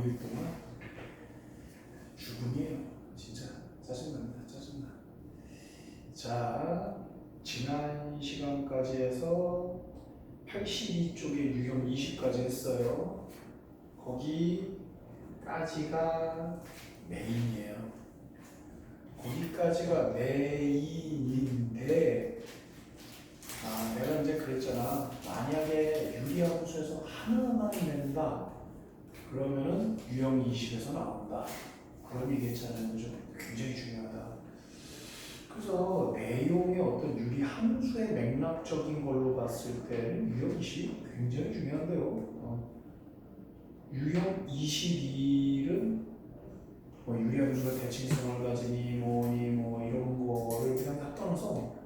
5일 동안 죽음이에요. 진짜 짜증납니다. 짜증나. 자, 지난 시간까지 해서 82쪽에 유형 20까지 했어요. 거기까지가 메인이에요. 거기까지가 메인인데, 내가 이제 그랬잖아. 만약에 유리함수에서 하나만 낸다, 그러면은 유형 20에서 나온다. 그런 얘기 했잖아요. 그죠? 굉장히 중요하다. 그래서 내용의 어떤 유리함수의 맥락적인 걸로 봤을 때는 유형 20이 굉장히 중요한데요. 유형 21은 뭐 유리함수가 대칭성을 가지니 뭐 이런 거를 그냥 다 떠나서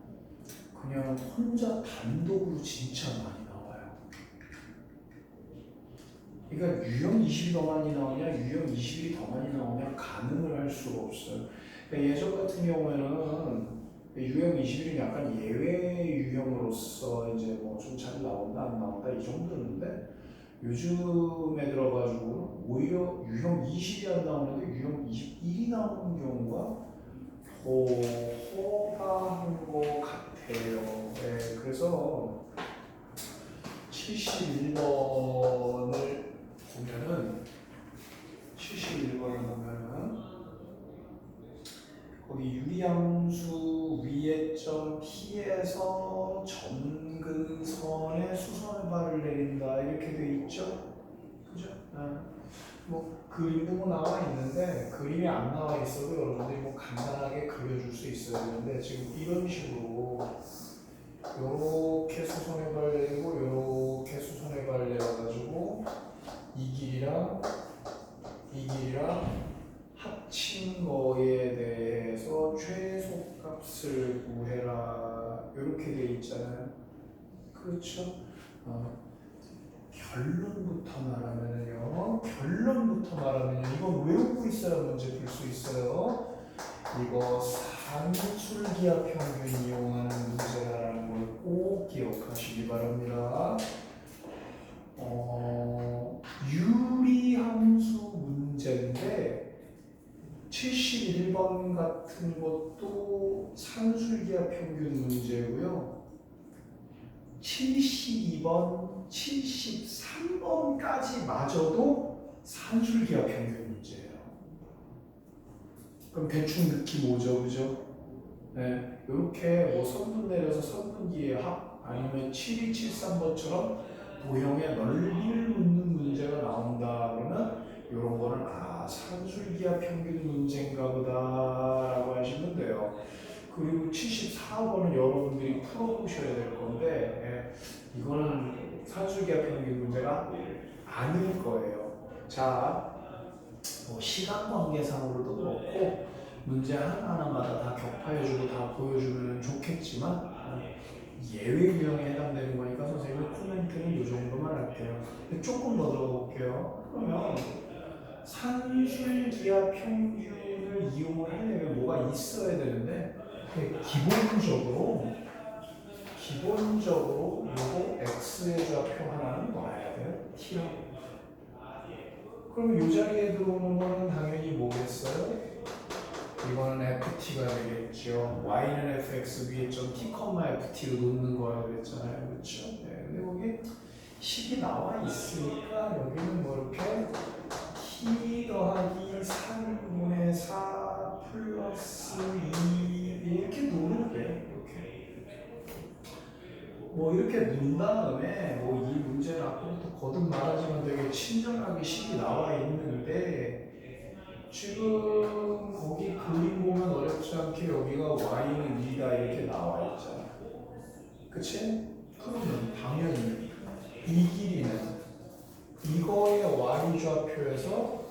그냥 혼자 단독으로 진짜 많이 나와요. 그러니까 유형 20이 더 많이 나오냐 유형 21이 더 많이 나오냐 가늠을 할 수가 없어요. 그러니까 예전 같은 경우에는 유형 21은 약간 예외 유형으로서 이제 뭐 좀 잘 나온다 안 나온다 이 정도였는데, 요즘에 들어가지고 오히려 유형 20이 안 나오는데 유형 21이 나오는 경우가 더 허다한 것 같아요. 네, 그래서 71번을 보면은 거기 유리함수 위에 점 P에서 점근선에 수선발을 내린다 이렇게 돼 있죠? 그죠? 뭐 그림도 뭐 나와 있는데, 그림이 안 나와 있어도 여러분들이 뭐 간단하게 그려줄 수 있어야 되는데, 지금 이런 식으로 요렇게 수선해발 내리고 요렇게 수선해발 내려가지고 이 길이랑 합친 거에 대해서 최소값을 구해라 이렇게 돼 있잖아요. 그렇죠? 결론부터 말하면요. 이건 외우고 있어야 문제 풀 수 있어요. 이거 산술기하 평균 이용하는 문제라는 걸 꼭 기억하시기 바랍니다. 유리함수 문제인데 71번 같은 것도 산술기하 평균 문제고요. 72번, 73번까지 마저도 산술기하 평균 문제예요. 그럼 대충 느낌 오죠, 그죠? 네, 이렇게 뭐 선분 내려서 선분기의 합 아니면 7273번처럼 도형의 넓이를 묻는 문제가 나온다 그러면 이런 거는 산술기하 평균 문제인가 보다 라고 하시면 돼요. 그리고 74번은 여러분들이 풀어보셔야 될 건데, 이거는 산술기하 평균 문제가 아닐 거예요. 자, 뭐 시간 관계상으로도 그렇고 문제 하나하나마다 다 격파해주고 다 보여주면 좋겠지만, 예외 유형에 해당되는 거니까 선생님은 코멘트는 이 정도만 할게요. 조금 더 들어볼게요. 그러면 산술기하 평균을 이용을 하려면 뭐가 있어야 되는데, 기본적으로 요거 x의 좌표 하나는 나와야 돼요. t라고. 그럼 이 자리에 들어오는 거는 당연히 뭐겠어요? 이거는 ft가 되겠죠. y는 fx 위에 좀 t, ft로 놓는 거라고 그랬잖아요. 그렇죠? 네, 근데 거기 식이 나와 있으니까 여기는 뭐 이렇게 t 더하기 3분의 4 플러스 2 이렇게 놓으면 돼요. 뭐 이렇게 놓은 다음에 뭐 이 문제는 아까부터 거듭 말하지만 되게 친절하게 식이 나와 있는데, 지금 거기 그림 보면 어렵지 않게 여기가 y는 2다 이렇게 나와 있잖아. 그치? 그러면 당연히 이 길이는 이거의 y 좌표에서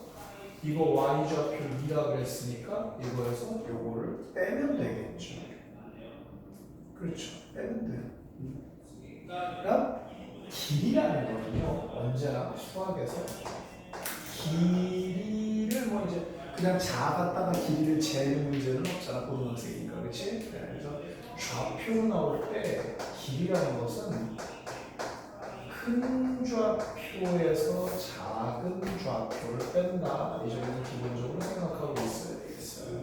이거 y 좌표 2라 그랬으니까 이거에서 요거를 빼면 되겠죠. 그렇죠. 빼면 돼요. 그러니까 길이라는 거는요, 언제나 수학에서 길이를 뭐 이제 그냥 자 갖다가 길이를 재는 문제는 없잖아. 고등학생이니까. 그렇지? 그래서 좌표로 나올 때 길이라는 것은 큰 좌표 표에서 작은 좌표를 뺀다. 이 정도 기본적으로 생각하고 있어야 되겠어요.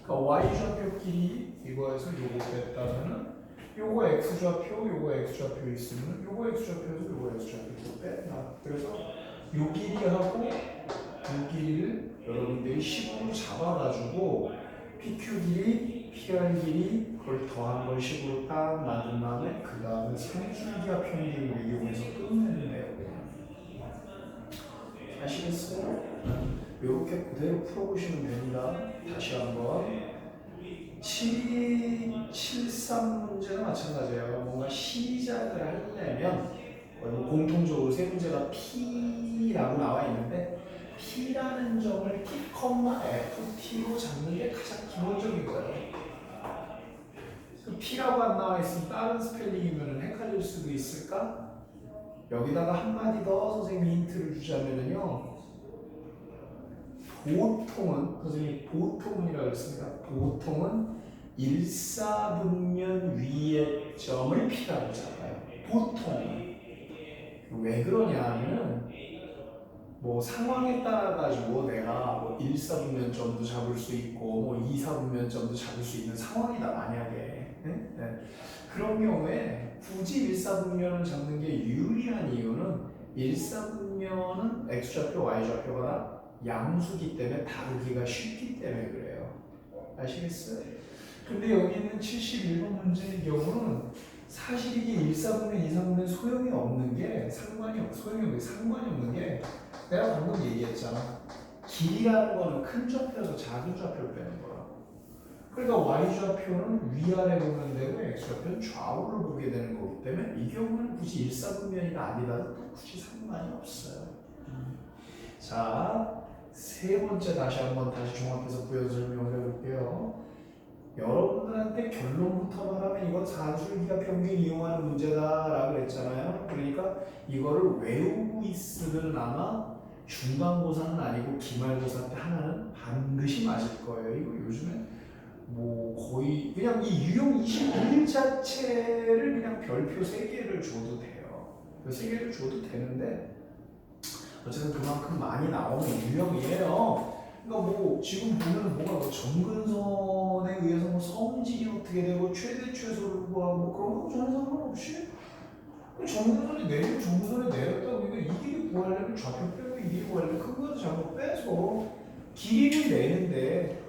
그러니까 y 좌표끼리 이거에서 요거 뺐다면은 요거 x 좌표, 요거 x 좌표 있으면 요거 x 좌표에서 요거 x 좌표도 뺀다. 그래서 요 길이하고 요 길이를 여러분들이 식으로 잡아가지고 PQ 길이, PR 길이 그걸 더한 걸 식으로 딱 만든 다음에 그 다음에 산술기하 평균을 이용해서 끝내는 내용이에요. 아시겠어요? 이렇게 그대로 풀어보시면 됩니다. 다시 한번 7273 문제는 마찬가지예요. 뭔가 시작을 하려면 공통적으로 세 문제가 P라고 나와 있는데 P라는 점을 T, FT로 잡는 게 가장 기본적인 거예요. 그 P라고 안 나와 있으면 다른 스펠링이면 헷갈릴 수도 있을까? 여기다가 한마디 더 선생님이 힌트를 주자면요. 보통은, 선생님이 보통이라고 했습니다. 보통은 일사분면 위의 점을 P라고 잡아요. 보통은. 왜 그러냐 하면 뭐 상황에 따라 가지고 내가 뭐 1사분면점도 잡을 수 있고 뭐 2사분면점도 잡을 수 있는 상황이다 만약에 네? 그런 경우에 굳이 1사분면을 잡는 게 유리한 이유는 1사분면은 x좌표, y좌표가 양수기 때문에 다루기가 쉽기 때문에 그래요. 아시겠어요? 근데 여기 있는 71번 문제의 경우는 사실 이게 1사분면, 2사분면 소용이 없는 게 상관이 없는 게 내가 방금 얘기했잖아. 길이라는 거는 큰 좌표에서 작은 좌표를 빼는 거야. 그러니까 y좌표는 위아래 보면 되고 x좌표는 좌우를 보게 되는 거기 때문에 이 경우는 굳이 일사분면이가 아니라도 굳이 상관이 없어요. 자, 세 번째 다시 종합해서 부연 설명을 해볼게요. 여러분들한테 결론부터 말하면 이건 산술기하 평균 이용하는 문제다라고 그랬잖아요. 그러니까 이거를 외우고 있으면 아마 중간고사는 아니고 기말고사 때 하나는 반드시 맞을 거예요. 이거 요즘에 뭐 거의 그냥 이 유형 21 자체를 그냥 별표 3개를 줘도 돼요. 그 3개를 줘도 되는데 어쨌든 그만큼 많이 나오는 유형이에요. 그러니까 뭐 지금 보면 뭐가 뭐 점근선에 의해서 뭐 성질이 어떻게 되고 최대 최소를 구하고 뭐 그런 거 전혀 상관없이 점근선에 내렸다고 그러니까 이 길이 구하려면 좌표 빼고 이 길이 구하려면 큰 거에서 작은 거 빼서 길이를 내는데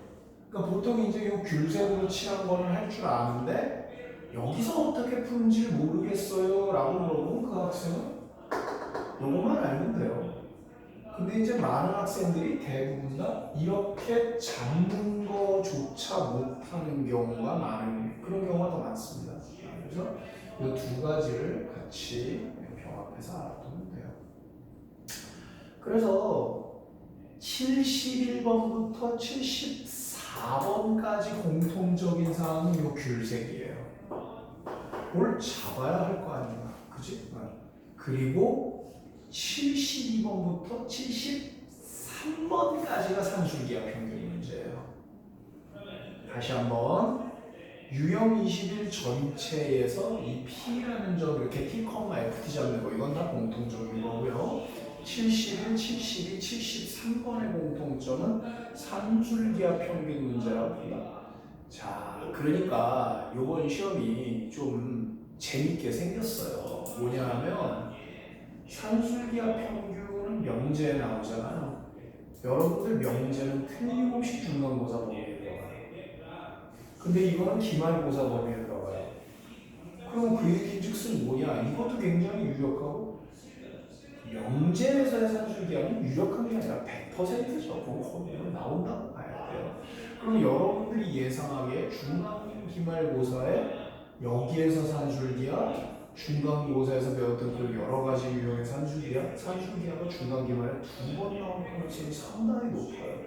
그러니까 보통 이제 이 귤색으로 칠한 거는 할 줄 아는데 여기서 어떻게 푸는지 모르겠어요 라고 물어보면 그 학생은 요거만 알면 돼요. 근데 이제 많은 학생들이 대부분 다 이렇게 잡는 거조차 못하는 경우가 많은 그런 경우가 더 많습니다. 그래서 이 두 가지를 같이 병합해서 알아두면 돼요. 그래서 71번부터 74번까지 공통적인 사항은 이 귤색이에요. 뭘 잡아야 할 거 아니야, 그지? 그리고 72번부터 73번까지가 산술기하 평균 문제예요. 다시 한번 유형 21 전체에서 이 P라는 점 이렇게 T, FT 잡는 거 이건 다 공통적인 거고요. 71, 72, 73번의 공통점은 산술기하 평균 문제라고 합니다. 자, 그러니까 이번 시험이 좀 재밌게 생겼어요. 뭐냐면 산술기하 평균은 명제에 나오잖아요. 여러분들 명제는 틀림없이 중간고사 범위에 들어가요. 근데 이거는 기말고사 범위에 들어가요. 그럼 그 얘기즉슨 뭐냐? 이것도 굉장히 유력하고 명제에서의 산술기하는 유력한 게 아니라 100%죠. 거의 나온다고 봐야 돼요. 그럼 여러분들이 예상하기에 중간기말고사에 여기에서 산술기하 중간고사에서 배웠던 그 여러 가지 유형의 산술기하가 중간기말에 2번 나올 가능성이 상당히 높아요.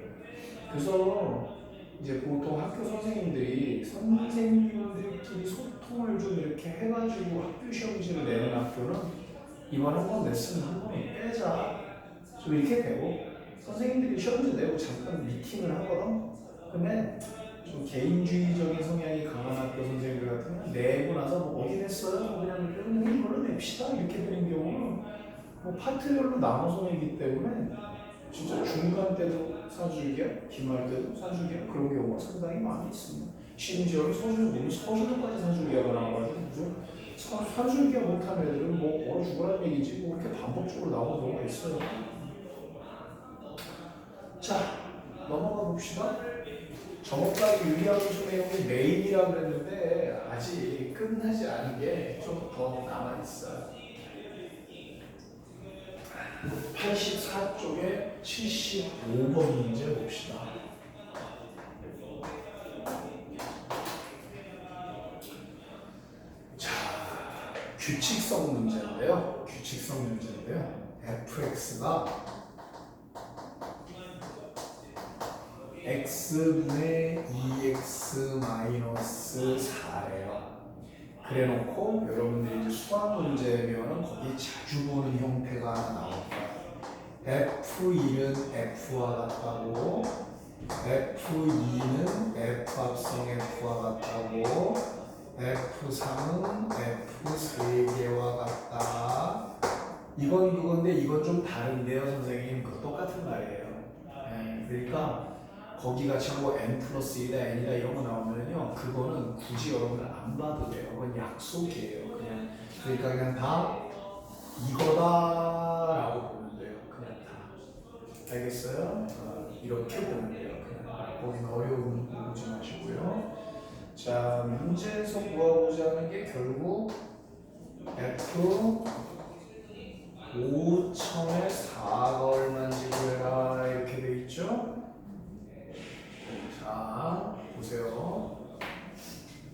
그래서 이제 보통 학교 선생님들이 선생님들끼리 소통을 좀 이렇게 해가지고 학교 시험지를 내는 학교는 이번 한 번 냈으면 한 번 빼자 좀 이렇게 되고 선생님들이 시험지 내고 잠깐 미팅을 하거든. 근데 좀 개인주의적인 성향이 강한 학교 선생님들 같은 경우는 내고 나서 뭐 어디 냈어요? 그냥 이걸로 냅시다 이렇게 되는 경우는 뭐 파트별로 나눠서 내기 때문에 진짜 중간 때도 산술기야, 기말 때도 산술기야 그런 경우가 상당히 많이 있습니다. 심지어 우리 서술까지 산술기가 나와가지고 산술기가 못하는 애들은 뭐 얼어 죽으라는 얘기지 뭐 이렇게 반복적으로 나오는 경우가 있어요. 자, 넘어가 봅시다. 정업과학 유리함수 내용이 메인이라고 그랬는데 아직 끝나지 않은 게 좀 더 남아있어요. 84쪽에 75번 문제 봅시다. 자, 규칙성 문제인데요. fx가 x분의 2x-4래요. 그래놓고 여러분들이 이제 수학 문제면은 거기 자주 보는 형태가 하나 나올 거예요. F1은 F와 같다고, F2는 F합성 F와 같다고, F3은 F 3개와 같다. 이건 그건데 이건 좀 다른데요, 선생님. 그 똑같은 말이에요. 네, 그러니까 거기가 지금 n 플러스 1이다 n이다 이런 거 나오면요 그거는 굳이 여러분들 안 봐도 돼요. 그건 약속이에요. 그러니까 다 이거다라고 보면 돼요. 그냥 다 알겠어요? 이렇게 보면 돼요. 그냥 거기는 어려운 거 보지 마시고요. 자, 문제에서 구하고자 하는 게 결국 f 5,000에 4가 얼마인지 구해라 이렇게 돼 있죠? 자, 보세요.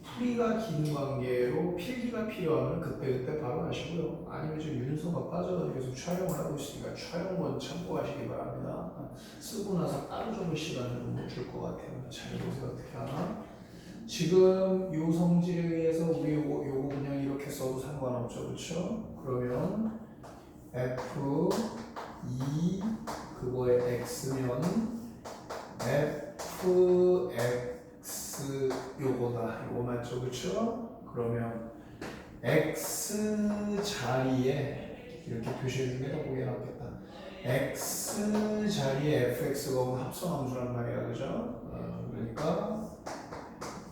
풀이가 긴 관계로 필기가 필요하면 그때그때 바로 하시고요. 아니면 지금 윤서가 빠져서 계속 촬영을 하고 있으니까 촬영만 참고하시기 바랍니다. 쓰고 나서 따로 좀 시간을 못 줄 것 같아요. 잘 보세요. 어떻게 하나? 지금 요 성질에 의해서 우리 요거 그냥 이렇게 써도 상관없죠. 그렇죠? 그러면 F2 그거의 X면 fx 요거 맞죠? 그쵸? 그러면 x 자리에 이렇게 표시해 주는 게 더 보기 낫겠다. x 자리에 fx가 오면 합성함수란 말이야. 그죠? 그러니까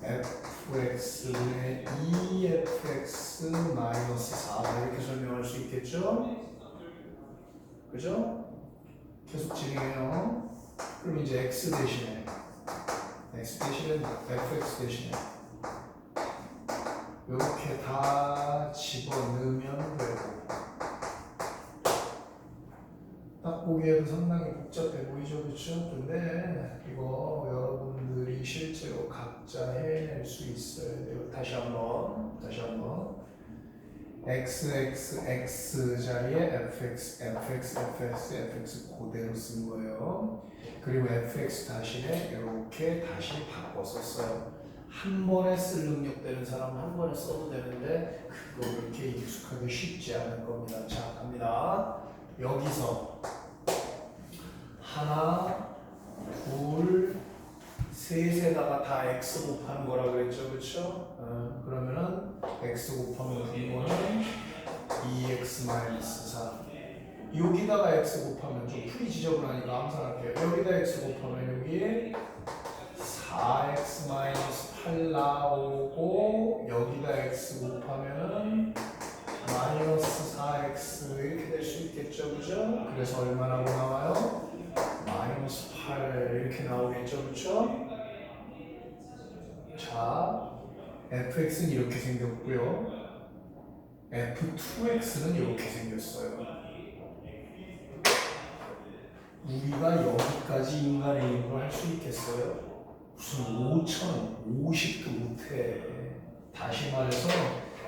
fx분의 2fx 마이너스 4 이렇게 설명할 수 있겠죠? 그죠? 계속 진행해요. 그럼 이제 x 대신에 fx 대신에 이렇게 다 집어넣으면 되고 딱 보기에도 상당히 복잡해 보이죠, 그렇죠? 근데 이거 여러분들이 실제로 각자 해낼 수 있어야 돼요. 다시 한번 x 자리에 fx 그대로 쓴 거예요. 그리고 fx 다시에 이렇게 다시 바꿔서 써요. 한 번에 쓸 능력 되는 사람은 한 번에 써도 되는데 그거 그렇게 익숙하게 쉽지 않을 겁니다. 자, 갑니다. 여기서 하나, 둘, 셋에다가 다 x 곱하는 거라 그랬죠, 그렇죠? 그러면은 x 곱하면 이거는 2x-4 여기다가 x 곱하면 좀 풀이 지저분하니까 항상 할게요. 여기다 x 곱하면 여기에 4x-8 나오고 여기다 x 곱하면은 마이너스 4x 이렇게 될 수 있겠죠, 그죠? 그래서 얼마나 나와요? 마이너스 8 이렇게 나오겠죠, 그렇죠? 자, fx는 이렇게 생겼고요. f2x는 이렇게 생겼어요. 우리가 여기까지 인간의 힘으로 할 수 있겠어요? 무슨 5,000, 50도 못해. 다시 말해서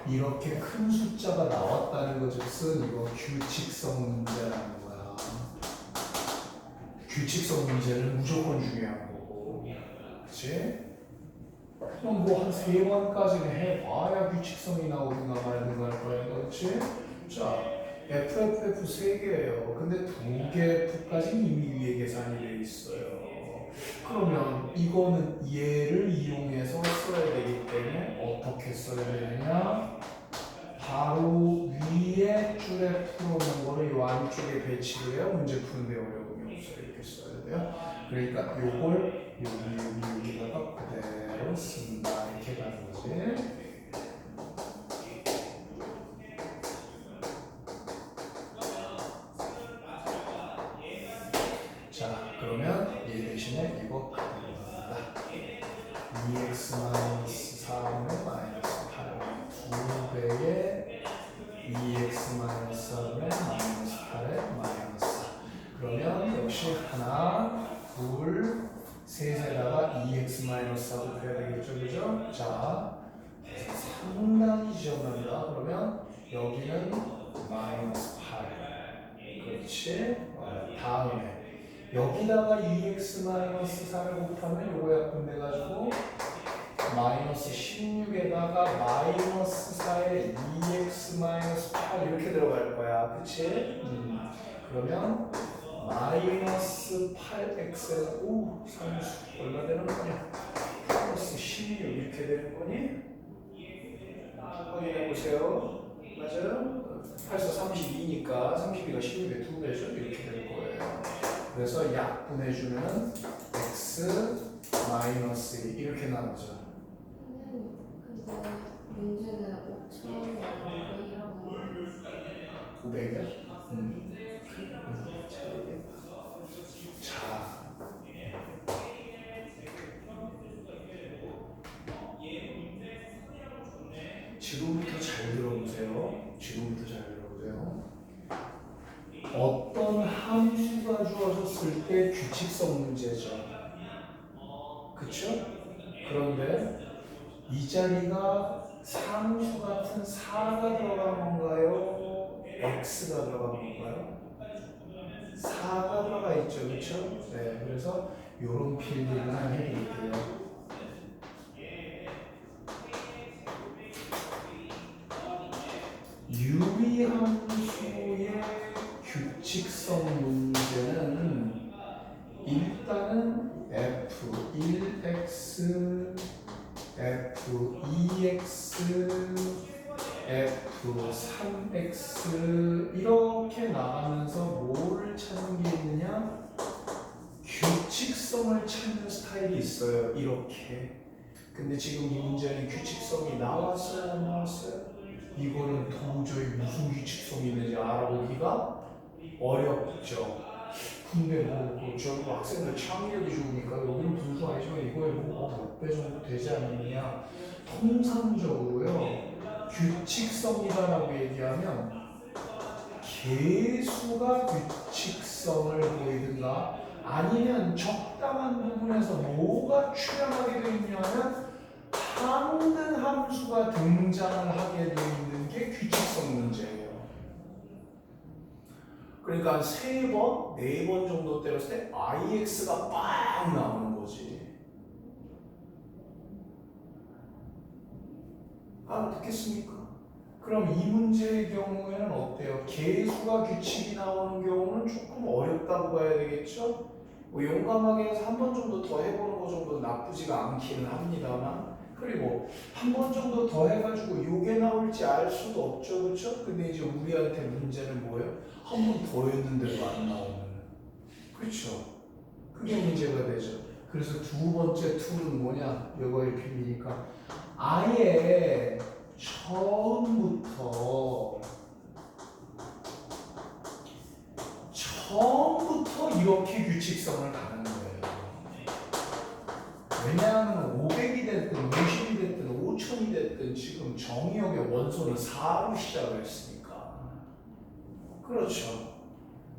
이렇게 큰 숫자가 나왔다는 것은 이거 규칙성 문제라는 거야. 규칙성 문제는 무조건 중요한 거고, 그렇지? 그럼 뭐 한 3번까지는 해봐야 규칙성이 나오든가 말든가 할 거야, 그렇지? 자, FFF 3개예요. 근데 2개 F까지는 이미 위에 계산이 돼 있어요. 그러면 이거는 얘를 이용해서 써야 되기 때문에 어떻게 써야 되느냐? 바로 위에 줄에 풀어놓은 거를 요 안쪽에 배치를 해야 문제 푸는데 어려움이 없어요. 이렇게 써야 돼요. 그러니까 요걸 여기다가 그대로 쓴다. 이렇게 가는 거지. 자, 그러면 얘 대신에 이거 바꿔봅니다. 2x-3의 마이너스 8 2배의 2x-3의 마이너스 8의 마이너스 4. 그러면 역시 하나, 둘, 셋에다가 2x-4도 그래야 되겠죠, 그죠? 자, 상당히 지정합니다. 그러면 여기는 마이너스 8. 그렇지? 다음에 여기다가 2x-4를 곱하면 요거 약분돼가지고 마이너스 16에다가 마이너스 4에 2x-8 이렇게 들어갈 거야. 그치? 그러면 마이너스 8x에다 오 상수 얼마 되는 거냐? 플러스 16 이렇게 되는 거니? 확인해 보세요. 맞아요? 8서 32니까 32가 16의 2배죠. 이렇게 될 거예요. 그래서 약분해주면 x 마이너스 1 이렇게 나오죠. 근데 문제는 5,000이라고 900이야? 자, 지금부터 잘 들어보세요. 지금부터 잘 들어보세요. 어떤 함수가 주어졌을 때 규칙성 문제죠. 그쵸? 그런데 이 자리가 상수 같은 4가 들어간 건가요? x가 들어간 건가요? 4가 들어가 있죠. 그쵸? 네, 그래서 요런 필기를 해드릴게요. 유리함수의 규칙성 문제는 일단은 f1x, f2x, f3x 이렇게 나가면서 뭐를 찾는 게 있느냐? 규칙성을 찾는 스타일이 있어요. 이렇게. 근데 지금 이 문제는 규칙성이 나왔어요? 안 나왔어요? 이거는 도저히 무슨 규칙성이 있는지 알아보기가 어렵죠. 근데 저 학생들 창의력이 좋으니까 여기는 분수 아니지만 이거에 몇 배 정도 되지 않느냐. 통상적으로요. 규칙성이다라고 얘기하면 개수가 규칙성을 보이든가 아니면 적당한 부분에서 뭐가 출현하게 되어 있냐면 상등 함수가 등장을 하게 되어 있는 게 규칙성 문제예요. 그러니까 3번, 4번 정도 때렸을 때 IX가 빵 나오는 거지. 알아듣겠습니까? 그럼 이 문제의 경우에는 어때요? 개수가 규칙이 나오는 경우는 조금 어렵다고 봐야 되겠죠? 뭐 용감하게 해서 한 번 정도 더 해보는 거 정도 나쁘지가 않기는 합니다만 그리고 한 번 정도 더 해가지고 요게 나올지 알 수도 없죠, 그렇죠? 근데 이제 우리한테 문제는 뭐예요? 한 번 더 했는데도 안 나오는, 그렇죠? 그게 문제가 되죠. 그래서 두 번째 툴은 뭐냐? 이거의 비밀이니까 아예 처음부터 이렇게 규칙성을 가는 거예요. 왜냐하면 500이 됐든 50이 됐든 5000이 됐든 지금 정의역의 원소는 4로 시작을 했으니까. 그렇죠.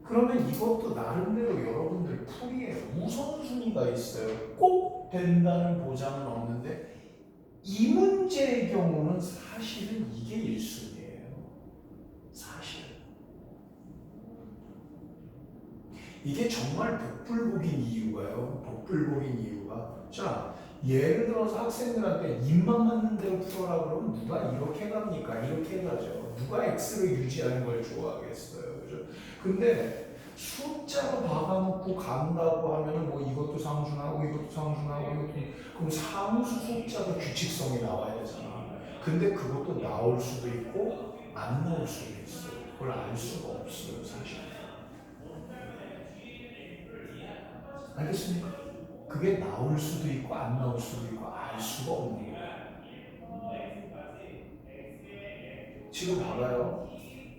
그러면 이것도 나름대로 여러분들 풀이에 우선순위가 있어요. 꼭 된다는 보장은 없는데 이 문제의 경우는 사실은 이게 1순위예요. 사실은. 이게 정말 복불복인 이유가요. 복불복인 이유가. 자, 예를 들어서 학생들한테 입만 맞는 대로 풀어라 그러면 누가 이렇게 갑니까? 이렇게 가죠. 누가 X를 유지하는 걸 좋아하겠어요. 그죠? 근데 숫자로 박아놓고 간다고 하면은 뭐 이것도 상수나고 이것도 상수나고 이것도 그럼 상수 숫자도 규칙성이 나와야 되잖아. 근데 그것도 나올 수도 있고 안 나올 수도 있어요. 그걸 알 수가 없어요, 사실. 알겠습니까? 그게 나올 수도 있고 안 나올 수도 있고 알 수가 없는 거예요. 지금 봐봐요.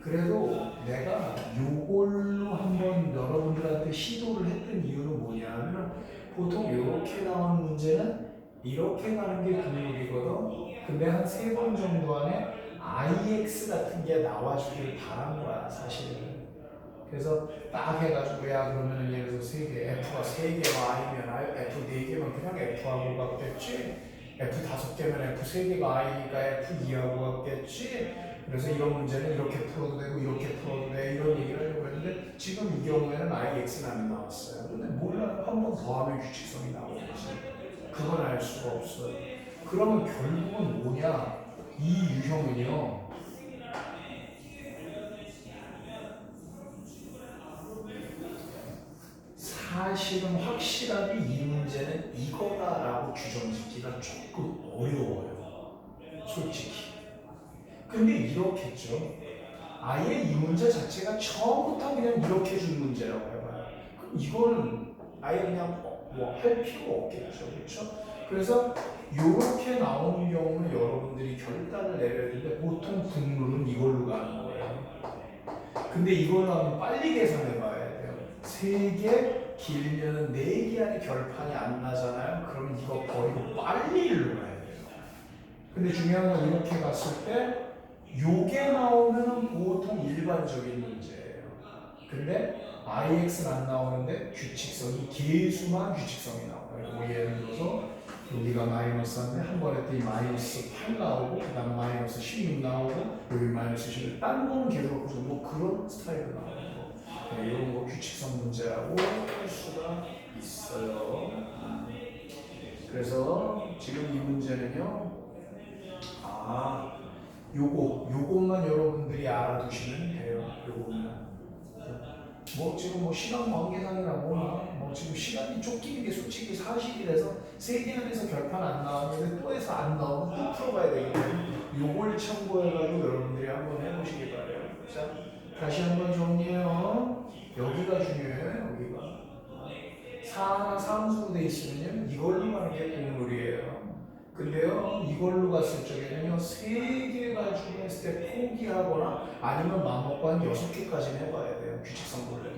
그래도 내가 요걸로 한번 여러분들한테 시도를 했던 이유는 뭐냐면 보통 이렇게 나오는 문제는 이렇게 가는 게 국룰이거든. 근데 한 3번 정도 안에 IX 같은 게 나와주길 바란 거야, 사실은. 그래서 딱 해가지고 야 그러면은 예를 들어서 F가 3개가 I면 F 4개면 그냥 F하고 같겠지. F 5개면 F 3개가 I가 F 2하고 같겠지. 그래서 이런 문제는 이렇게 풀어도 되고 이렇게 풀어도 돼 이런 얘기를 하려고 했는데 지금 이 경우에는 IX는 안 나왔어요. 근데 몰라요. 한 번 더 하면 규칙성이 나오겠지. 그건 알 수가 없어요. 그러면 결국은 뭐냐? 이 유형은요. 사실은 확실하게 이 문제는 이거다라고 규정짓기가 조금 어려워요. 솔직히. 근데 이렇겠죠. 아예 이 문제 자체가 처음부터 그냥 이렇게 준 문제라고 해봐요. 그럼 이거는 아예 그냥 뭐 할 필요가 없겠죠. 그렇죠? 그래서 이렇게 나오는 경우는 여러분들이 결단을 내려야 되는데 보통 국룰은 이걸로 가는 거예요. 근데 이걸로 하면 빨리 계산해 봐야 돼요. 3개 길면은 4개 안에 결판이 안 나잖아요. 그럼 이거 버리고 빨리 일로 가야 돼요. 근데 중요한 건 이렇게 갔을 때 요게 나오면 보통 일반적인 문제예요. 근데 IX는 안 나오는데 규칙성이 계수만 규칙성이 나와요. 뭐 예를 들어서 여기가 마이너스인데 한 번에 또 마이너스 8 나오고 그다음 마이너스 16 나오고 여기 마이너스 16 다른 거는 계속 보죠. 뭐 그런 스타일로 나오는 거. 네, 이런 거 규칙성 문제라고 할 수가 있어요. 그래서 지금 이 문제는요. 요것만 여러분들이 알아두시면 돼요. 요것만. 뭐 지금 뭐 시간 관계상이나 뭐 지금 시간이 쫓기는 게 솔직히 사실이라서 3개 안에서 결판 안 나왔는데 또 해서 안 나오면 또 풀어봐야 되기 때문에 요걸 참고해가지고 여러분들이 한번 해보시기 바래요. 자, 다시 한번 정리해요. 여기가 중요해요. 여기가. 상수로 돼 있으면요 이걸로 가는 게 국룰이에요. 근데요 이걸로 갔을 적에는요 3개 가지고 했을 때 포기하거나 아니면 맘먹고 한 6개까지는 해봐야 돼요. 규칙성 보려면.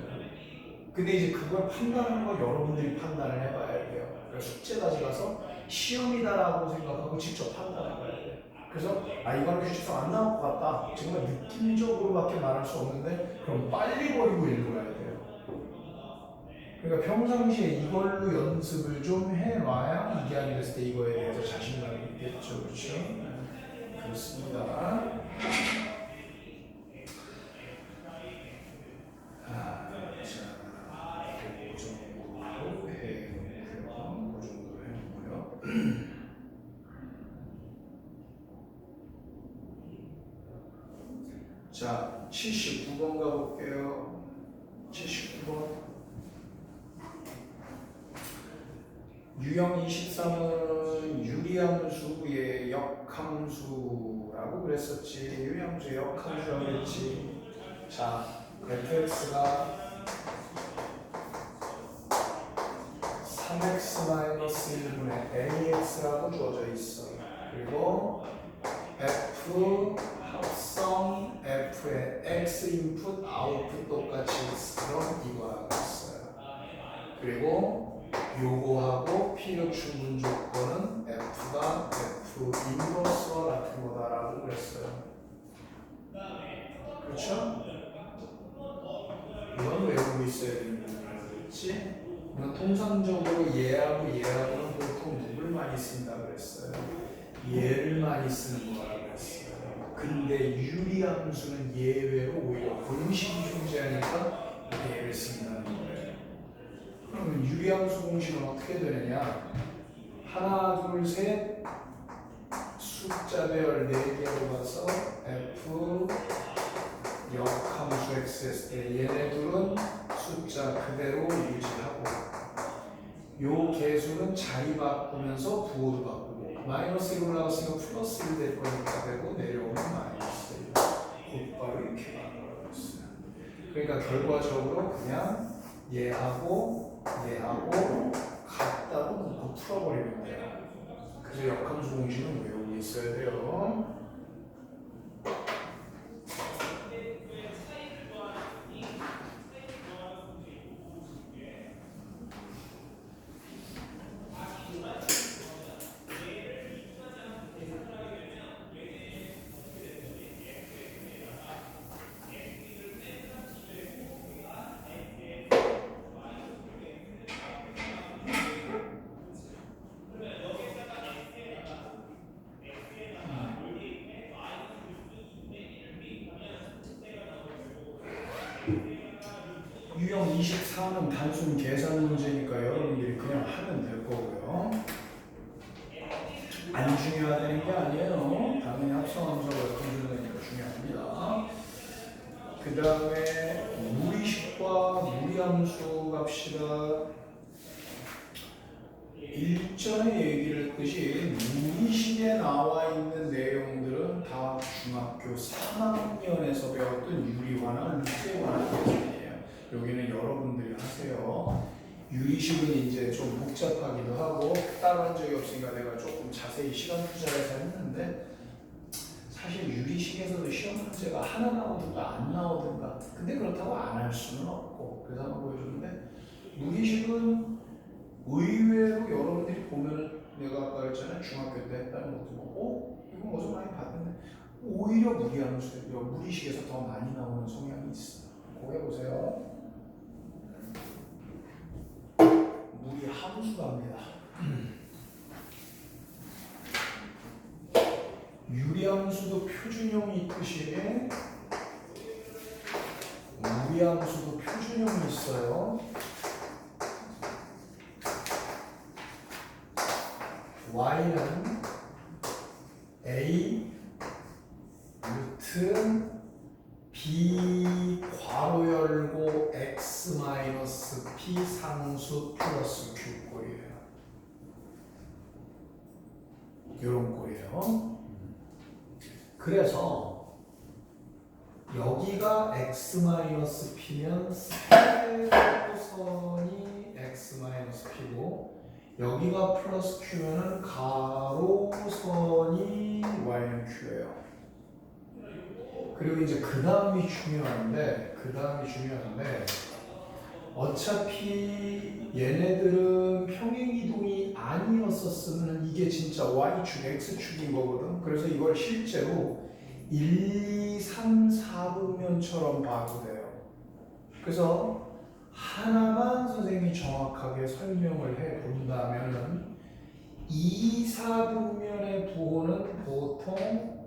근데 이제 그걸 판단하는 건 여러분들이 판단을 해봐야 돼요. 그러니까 숙제까지 가서 시험이다라고 생각하고 직접 판단해봐야 돼요. 그래서 이거는 규칙성 안 나올 것 같다. 정말 느낌적으로밖에 말할 수 없는데 그럼 빨리 버리고 일로 가야 돼요. 그러니까 평상시에 이걸로 연습을 좀 해놔야 이게 안 됐을 때 이거에 대해서 자신감이 있겠죠. 그렇죠? 그렇습니다. 이 정도로 해놓고요. 이 정도로 해놓고요. 자, 79번 가볼게요. 79번. 유형 23은 유리함수의 역함수라고 그랬었지. 유리함수의 역함수라고 그랬지. 자, fx가 3x-1분의 ax라고 주어져 있어. 그리고 f 합성 f의 x 인풋 아웃풋 똑같이 그럼 이거 하고 있어요. 그리고 요거하고 필요 충분 조건은 F가 F 인버스와 같은 거다라고 그랬어요. 그렇죠? 이건 외우고 있어야 되는 부분이라고 그랬지? 이건 통상적으로 얘하고는 보통 누굴 많이 쓴다 그랬어요. 얘를 많이 쓰는 거라고 그랬어요. 근데 유리함수는 예외로 오히려 공식이 존재하니까 얘를 쓴다는 거예요. 그러면 유리함수 공식은 어떻게 되느냐? 하나, 둘, 셋 숫자별 4개로 가서 F 역함수 X 했을 때 얘네 둘은 숫자 그대로 유지하고 요 개수는 자리 바꾸면서 부호도 바꾸고 마이너스 1 올라갔으니까 플러스 1 될 거니까 되고 내려오면 마이너스 1 곧바로 이렇게 만들어버렸어요. 그러니까 결과적으로 그냥 얘하고 같다고 놓고 풀어버리면 돼요. 그래서 역함수 공식은 외우고 있어야 돼요. 유형 24는 단순 계산 문제니까 여러분들이 그냥 하면 될 거고요. 안 중요하다는 게 아니에요. 당연히 합성함수가 역함수니까 중요합니다. 그 다음에 무리식과 무리함수 갑시다. 일전에 얘기를 했듯이 무리식에 나와 있는 내용들은 다 중학교 3학년에서 배웠던 유리화나 루세화나 계산이에요. 여기는 여러분들이 하세요. 유리식은 이제 좀 복잡하기도 하고 따라한 적이 없으니까 내가 조금 자세히 시간 투자해서 했는데 사실 유리식에서도 시험 문제가 하나 나오든가 안 나오든가 근데 그렇다고 안 할 수는 없고 그래서 한번 보여주는데 무리식은 의외로 여러분들이 보면은 내가 아까 했잖아요. 중학교 때 했다는 것도 보고 이건 어디서 많이 봤는데 오히려 무리함수예요. 무리식에서 더 많이 나오는 성향이 있어요. 그거 해보세요. 무리함수 갑니다. 유리함수도 표준형이 있듯이 무리함수도 표준형이 있어요. y는 a 루트 b 괄호 열고 x 마이너스 p 상수 플러스 q 꼴이에요. 이런 꼴이에요. 그래서 여기가 x 마이너스 p면 세로선이 x 마이너스 p고 여기가 플러스 q면은 가로선이 y는 q예요. 그리고 이제 그 다음이 중요한데 어차피 얘네들은 평행이동이 아니었었으면 이게 진짜 y축 x축인 거거든. 그래서 이걸 실제로 1, 2, 3, 4분면처럼 봐도 돼요. 그래서 하나만 선생님이 정확하게 설명을 해 본다면은 2, 4분면의 부호는 보통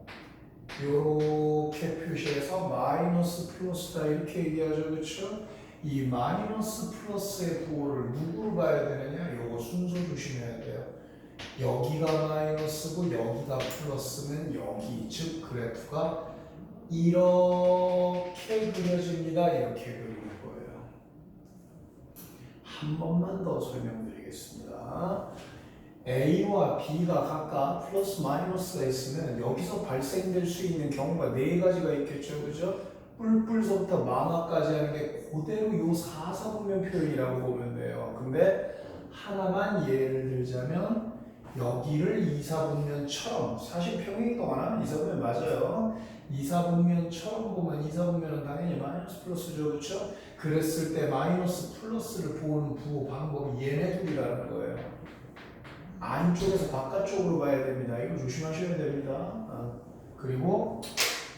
이렇게 표시해서 마이너스 플러스다 이렇게 얘기하죠. 그렇죠? 이 마이너스 플러스의 부호를 누구로 봐야 되느냐? 요거 순서 조심해야 돼요. 여기가 마이너스고 여기가 플러스면 여기 즉 그래프가 이렇게 그려집니다. 이렇게 그리는 거예요. 한 번만 더 설명드리겠습니다. A와 B가 각각 플러스 마이너스가 있으면 여기서 발생될 수 있는 경우가 네 가지가 있겠죠. 그죠? 뿔뿔서부터 마마까지 하는 게 그대로 요 4, 4분면 표현이라고 보면 돼요. 근데 하나만 예를 들자면 여기를 2, 4분면처럼 사실 평행이동 안 하면 2, 4분면 맞아요. 2, 4분면처럼 보면 2, 4분면은 당연히 마이너스 플러스죠. 그렇죠? 그랬을 때 마이너스 플러스를 보는 부호 방법이 얘네 둘이라는 거예요. 안쪽에서 바깥쪽으로 봐야 됩니다. 이거 조심하셔야 됩니다. 그리고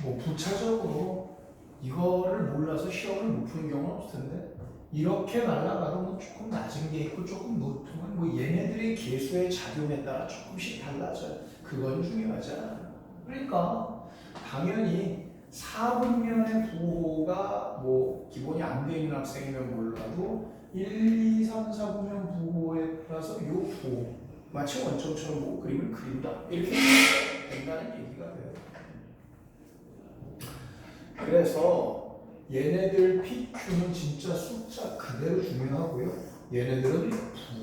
뭐 부차적으로 이거를 몰라서 시험을 못 푸는 경우는 없을 텐데 이렇게 날아가도 뭐 조금 낮은 게 있고 조금 높으면 뭐 얘네들의 개수의 작용에 따라 조금씩 달라져요. 그건 중요하지 않아요. 그러니까 당연히 4분면의 부호가 뭐 기본이 안 돼 있는 학생이면 몰라도 1, 2, 3, 4분면 부호에 따라서 요 부호 마치 원점처럼 뭐 그림을 그린다 이렇게 된다는 얘기가 돼요. 그래서 얘네들 PQ는 진짜 숫자 그대로 중요하고요. 얘네들은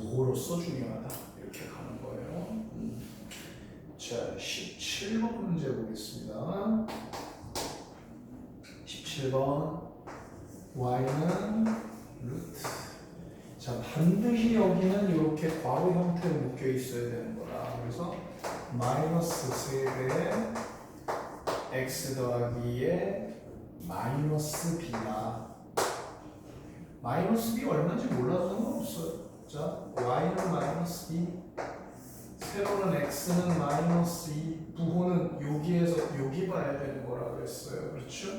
부호로서 중요하다 이렇게 가는 거예요. 자, 17번 문제 보겠습니다. 7번 y는 루트. 자, 반드시 여기는 이렇게 괄호 형태로 묶여 있어야 되는 거다. 그래서 마이너스 3배의 x 더하기에 마이너스 b다. 마이너스 b 얼마인지 몰라도 상관없어요. 자, y는 마이너스 b, 세로는 x는 마이너스 2, 부호는 여기에서 여기 봐야 되는 거라 그랬어요. 그렇죠?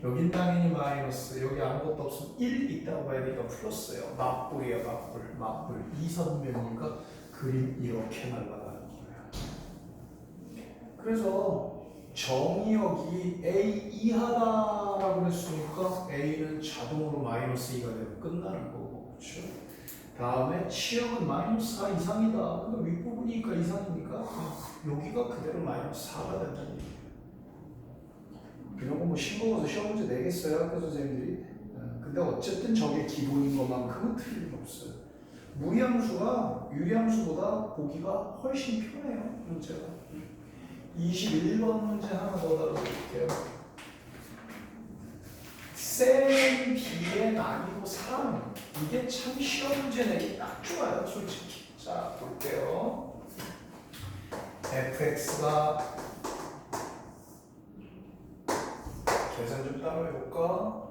여긴 당연히 마이너스, 여기 아무것도 없으면 1 있다고 봐야 되니까 플러스예요. 맞불이에요, 맞불. 맞불. 이선변이니까 그림 이렇게 날아가는 거예요. 그래서 정의역이 A 이하다라고 그랬으니까 A는 자동으로 마이너스 2가 되면 끝나는 거고, 그렇죠? 다음에 치역은 마이너스 4 이상이다. 그러니까 윗부분이니까 이상이니까 여기가 그대로 마이너스 4가 된다는 얘기예요. 이런 거 뭐 싱거워서 시험 문제 내겠어요, 학교 선생님들이. 근데 어쨌든 저게 기본인 것만큼은 틀릴 리 없어요. 무리함수가 유리함수보다 보기가 훨씬 편해요, 문제가. 21번 문제 하나 더 다뤄볼게요. 셈 B의 난이도 3. 이게 참 시험 문제 내기 딱 좋아요, 솔직히. 자, 볼게요. fx가 계산 좀 따로 해볼까?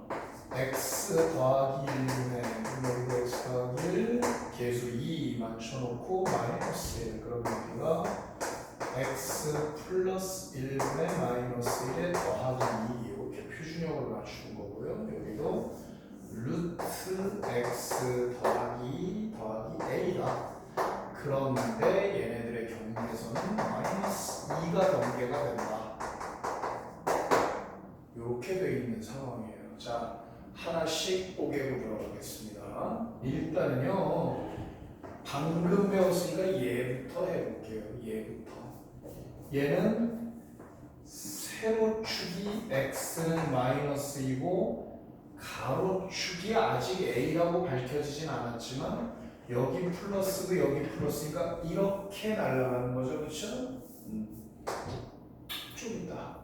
x 더하기 1분의 여기도 x 더하기 1 계수 2 맞춰놓고 마이너스 1. 그러면 여기가 x 플러스 1분의 마이너스 1에 더하기 2 이렇게 표준형으로 맞추는 거고요. 여기도 루트 x 더하기 a다. 그런데 얘네들의 경계에서는 마이너스 2가 경계가 된다. 이렇게 되어 있는 상황이에요. 자, 하나씩 뽀개고 들어가겠습니다. 일단은요, 방금 배웠으니까 얘부터 해볼게요. 얘부터. 얘는 세로축이 x는 마이너스이고 가로축이 아직 a라고 밝혀지진 않았지만 여기 플러스고 여기 플러스니까 이렇게 날아가는 거죠, 그렇죠? 좀 이따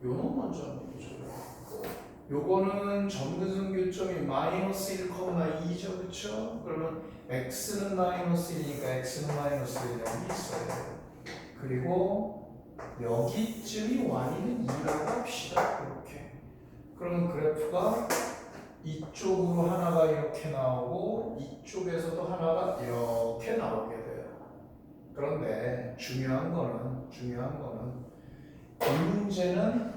요놈 먼저 한번 보죠. 요거는 점근성 교점이 마이너스 1,2죠, 그렇죠? 그러면 x는 마이너스 1이니까 x는 마이너스 1이 있어요. 그리고 여기쯤이 y는 2라고 합시다. 이렇게. 그러면 그래프가 이쪽으로 하나가 이렇게 나오고 이쪽에서도 하나가 이렇게 나오게 돼요. 그런데 중요한 거는 이 문제는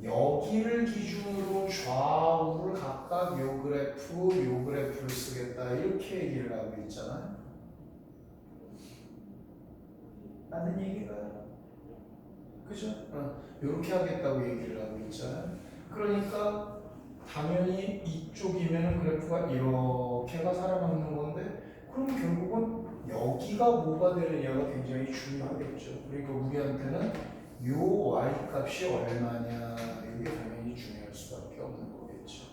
여기를 기준으로 좌우를 각각 요 그래프를 쓰겠다 이렇게 얘기를 하고 있잖아요. 맞는 얘기가요. 그죠? 이렇게 하겠다고 얘기를 하고 있잖아요. 그러니까 당연히 이쪽이면 그래프가 이렇게가 살아남는 건데 그럼 결국은 여기가 뭐가 되느냐가 굉장히 중요하겠죠. 그러니까 우리한테는 요 y 값이 얼마냐 이게 당연히 중요할 수밖에 없는 거겠죠.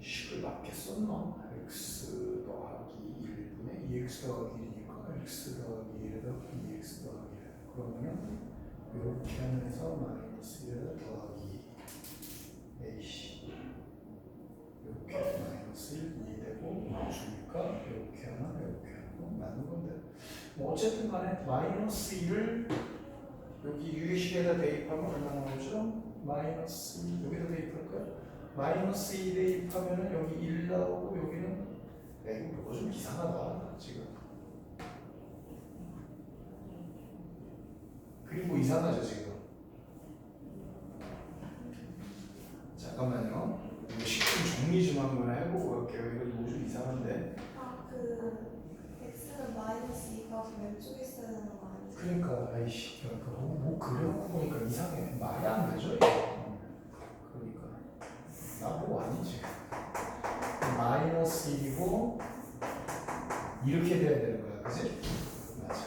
식을 맞게 썼나? x 더하기 1분의 2x 더하기 1이니까 x 더하기 1에다 2x 더하기 1. 그러면 이렇게 하면서 마이너스 1에다 더하기 ac 이렇게 마이너스 1, 2 되고 주니까 이렇게 하나 맞는 건데 뭐 어쨌든 간에 마이너스 2를 여기 유의식에다 대입하면 얼마 나오죠? 마이너스 2 여기다 대입할까요? 마이너스 2 대입하면 여기 1 나오고 여기는 이거 좀 이상하다 지금. 그리고 이상하죠 지금. 잠깐만요. 이거 식품 정리 좀 한번 해보고 갈게요. 이거 뭐 좀 이상한데. x는 마이너스 2가 왼쪽에 있어야 되는 거 아니에요? 그러니까 아이씨 뭐 그려놓고 보니까 이상해. 말이 안 되죠 이거. 그러니까 나보고 아니지. 마이너스 1이고 이렇게 돼야 되는 거야, 그지? 맞아.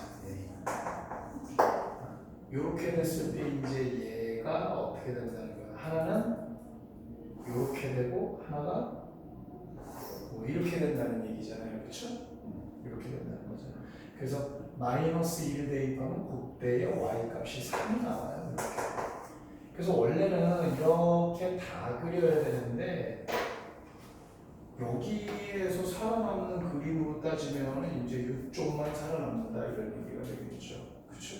이렇게 됐을 때 이제 얘가 어떻게 된다는 거야? 하나는 이렇게 되고 하나가 뭐 이렇게 된다는 얘기잖아요, 그렇죠? 이렇게 된다는 거죠. 그래서 마이너스 1 대입하면 그때의 y 값이 3이 나와요. 이렇게. 그래서 원래는 이렇게 다 그려야 되는데 여기에서 살아남는 그림으로 따지면 이제 이쪽만 살아남는다 이런 얘기가 되겠죠. 그렇죠?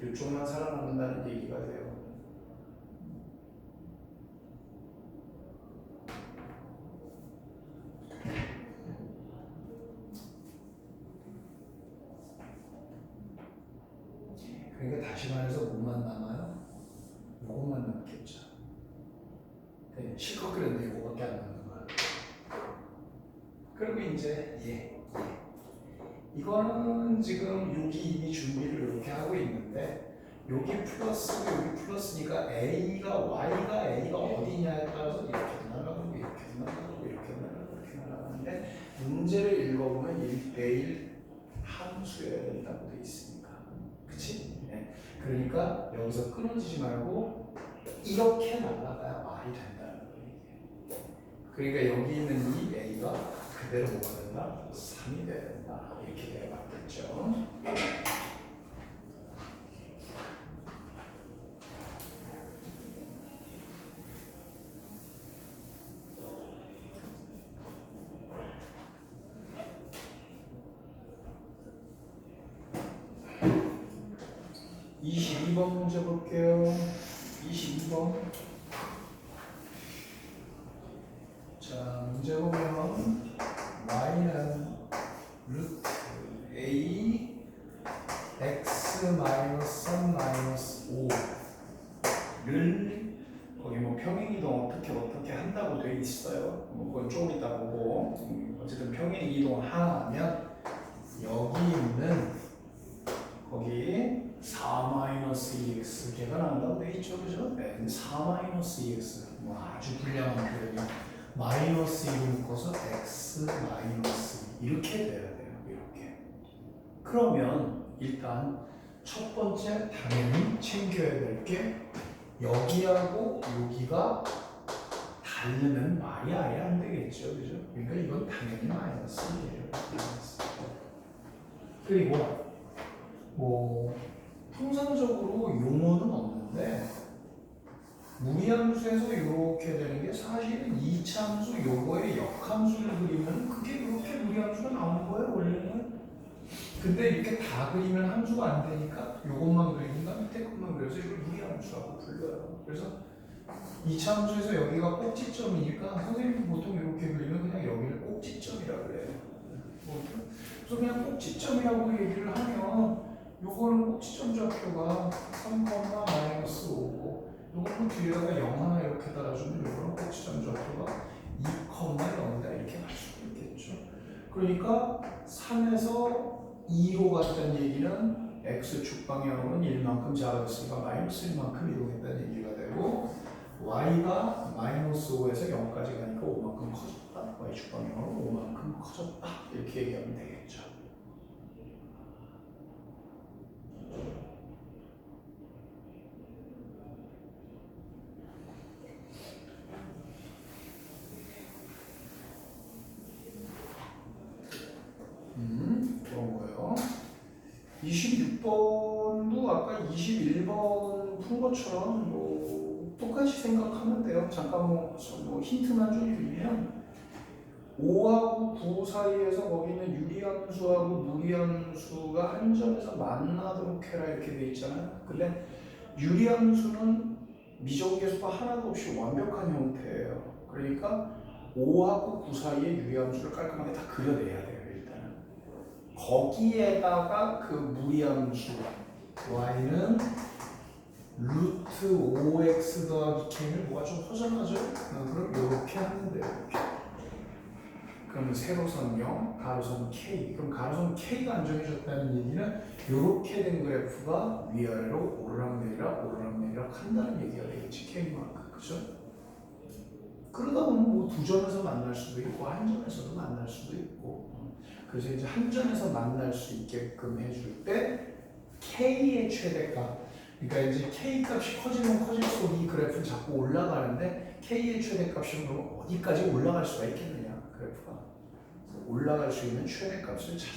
이쪽만 살아남는다는 얘기가 돼요. 그러니까 다시 말해서 뭐만 남아요? 요것만 남겠죠. 네, 실컷 그렸는데 요거밖에 안 남는 거야. 그리고 이제 이거는 지금 여기 이미 준비를 이렇게 하고 있는데 여기 플러스고 여기 플러스니까 A가 어디냐에 따라서 이렇게 날아가고 이렇게 날아가고 이렇게 날아가고 이렇게 날아가는데 문제를 읽어보면 1대1 함수여야 된다고 돼 있으니까 그치? 네. 그러니까 여기서 끊어지지 말고 이렇게 날아가야 말이 된다는 거예요. 그러니까 여기 있는 이 A가 그대로 뭐가 된다? 3이 돼야 된다. 이렇게 되어봤겠죠. (22번) 문제 볼게요. 22번. 자, 문제 보면 y는 루트 a x 마이너스 3 마이너스 5를 거기 뭐 평행이동 어떻게 한다고 돼 있어요. 뭐 그건 조금 이따 보고 어쨌든 평행이동 하면 여기 있는 거기 4-2x 걔가 나온다고 돼 있죠, 그죠? 네, 4-2x 뭐 아주 불량한 표현이 마이너스 1을 묶어서 x 마이너스 이렇게 돼야 돼요, 이렇게. 그러면 일단 첫 번째 당연히 챙겨야 될 게 여기하고 여기가 다르면 말이 아예 안 되겠죠, 그죠? 그러니까 이건 당연히 마이너스예요. 그리고 뭐 통상적으로 용어는 없는데 무리함수에서 이렇게 되는 게 사실은 2차 함수 요거의 역함수를 그리면 그게 그렇게 무리함수가 나오는 거예요 원래는. 근데 이렇게 다 그리면 함수가 안 되니까 요것만 그리니까 밑에 것만 그려서 이걸 무리함수라고 불러요. 그래서 2차 함수에서 여기가 꼭지점이니까 선생님이 보통 이렇게 그리면 그냥 여기를 꼭지점이라고 그래요. 그래서 그냥 꼭지점이라고 얘기를 하면 요거는 꼭지점 좌표가 3,-5고 요거는 뒤에다가 0 하나 이렇게 달아주면 요거는 꼭지점 좌표가 2,0이다 이렇게 할 수 있겠죠. 그러니까 3에서 2로 갔다는 얘기는 x축 방향으로는 1만큼 작아졌으니까 마이너스 1만큼 이동했다는 얘기가 되고 y가 마이너스 5에서 0까지 가니까 5만큼 커졌다. y축 방향으로 5만큼 커졌다. 이렇게 얘기하면 되겠죠. 그런 거예요. 26번도 아까 21번 푼 것처럼 뭐 똑같이 생각하면 돼요. 잠깐 뭐 힌트만 좀 드리면 5하고 9 사이에서 거기는 유리함수하고 무리함수가 한 점에서 만나도록 해라 이렇게 돼 있잖아요. 근데 유리함수는 미정계수가 하나도 없이 완벽한 형태예요. 그러니까 5하고 9 사이에 유리함수를 깔끔하게 다 그려내야 돼요. 일단은 거기에다가 그 무리함수 y는 루트 5x 더하기 k를 뭐가 좀 허전하죠? 그럼 이렇게 하면 돼요. 이렇게. 그럼 세로선 0, 가로선 k. 그럼 가로선 k가 안정해졌다는 얘기는 이렇게 된 그래프가 위아래로 오르락내리락 한다는 얘기가 되겠지. k만큼. 그죠? 그러다 보면 뭐 두 점에서 만날 수도 있고 한 점에서도 만날 수도 있고. 그래서 이제 한 점에서 만날 수 있게끔 해줄 때 k의 최대값. 그러니까 이제 k 값이 커지면 커질수록 이 그래프는 자꾸 올라가는데 k의 최대값이 그럼 어디까지 올라갈 수가 있겠느냐 그래프가. 올라갈 수 있는 최대값을 찾아.